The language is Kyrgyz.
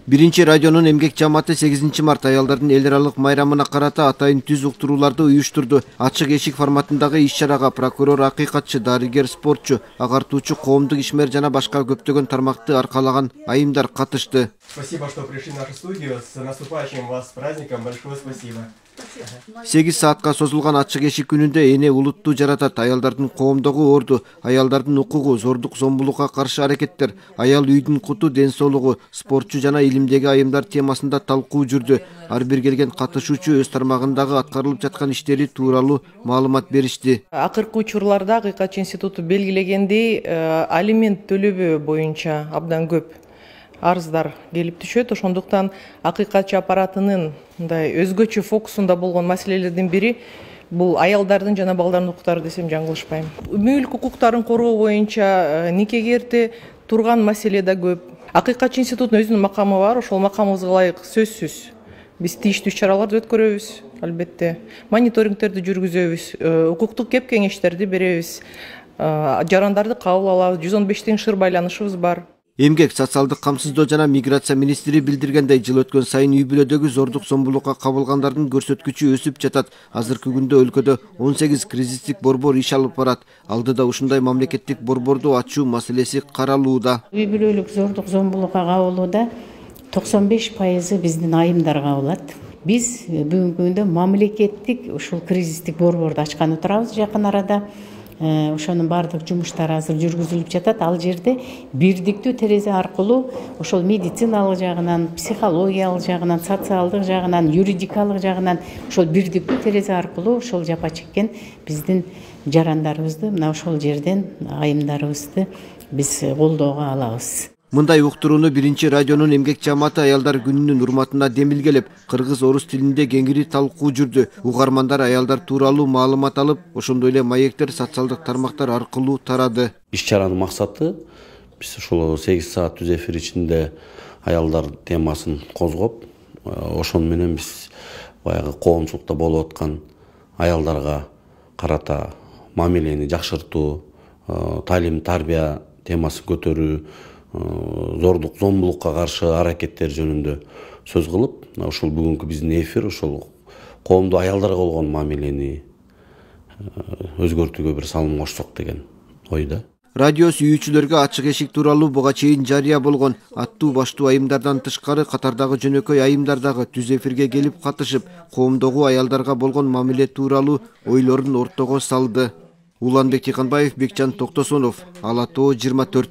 Биринчи радионун эмгек жамааты 8 март аялдардын эл аралык майрамына карата атайын түз уктурууларды уюштурду. Ачык эшик форматындагы иш-чарага прокурор, акыйкатчы, дарыгер, спортчу, агартуучу, коомдук ишмер жана башка көптөгөн тармакты аркалаган айымдар катышты. Спасибо, что пришли в нашу студию. С наступающим вас праздником. Большое спасибо. 8 саатка созулган ачык эшик күнүндө эне улутту жаратат. Аялдардын коомдогу орду, аялдардын укугу, зордук зомбулукка каршы аракеттер, аял үйдүн куту, ден соолугу, спортчу жана илимдеги айымдар темасында талкуу жүрдү. Ар бир келген катышуучу өз тармагындагы аткарылып жаткан иштери тууралуу маалымат беришти. Акыркы учурларда Акыйкатчы институту белгилегендей, алимент төлөбөө боюнча абдан көп арыздар келип түшөт. Ошондуктан акыйкатчы аппаратынын мындай өзгөчө фокусунда болгон маселелердин бири бул аялдардын жана балдардын укуктары десем жаңылышпайм. Мүлк укуктарын коргоо боюнча никегерте турган маселе да көп. Акыйкатчы институтунун өзүнүн макамы бар, ошол макамыбызга ылайык сөзсүз биз тийиштүү иш-чараларды өткөрөбүз, албетте. Мониторингтерди жүргүзөбүз, укуктук кеп кеңештерди беребиз, жарандарды кабыл алабыз, 115 теңшир байланышыбыз бар. Эмгек, социалдык камсыздоо жана миграция министри билдиргендей, жыл өткөн сайын үй бүлөдөгү зордук зомбулукка кабылгандардын көрсөткүчү өсүп жатат. Азыркы күндө өлкөдө 18 кризистик борбор иш алып барат. Алдыда ушундай мамлекеттик борборду ачуу маселеси каралууда. Үй бүлөлүк зордук зомбулукка кабылууда 95% биздин айымдар кабылат. Биз бүгүнкү күндө мамлекеттик ушул кризистик борборду ачкан турабыз жакын арада. Ошонун бардык жумуштары азыр жүргүзүлүп жатат. Ал жерде бирдиктүү терезе аркылуу ошол медициналык жагынан, психологиялык жагынан, социалдык жагынан, юридикалык жагынан ошол бирдиктүү терезе аркылуу ошол жапа чеккен биздин жарандарыбызды, мына ошол жерден айымдарыбызды биз колдоого алабыз. Мындай уктурууну биринчи радионун эмгек жамааты аялдар күнүнүн урматына демилгелеп, кыргыз, орус тилинде кеңири талкуу жүрдү. Угармандар аялдар тууралуу маалымат алып, ошондой эле маектер социалдык тармактар аркылуу тарады. Иш-чаранын максаты биз ушул 8 саат түз эфир ичинде аялдар темасын козгоп, ошону менен биз баягы коомчулукта болуп аткан аялдарга карата мамилени жакшыртуу, талим, тарбия темасын көтөрүү, зордук зомбулукка каршы аракеттер жөнүндө сөз кылып, ушул бүгүнкү биздин эфир ушул коомдуу аялдарга болгон мамилени өзгөртүүгө бир салым кошсок деген ойдо. Радио сүйүүчүлөргө ачык эшик тууралуу буга чейин жарыя болгон. Аттуу баштуу айымдардан тышкары катардагы жөнөкөй айымдар дагы түз эфирге келип катышып, коомдогу аялдарга болгон мамиле тууралуу ойлорун ортого салды. Уланбек Тиканбаев, Бекжан Токтосонов, Ала Тоо 24.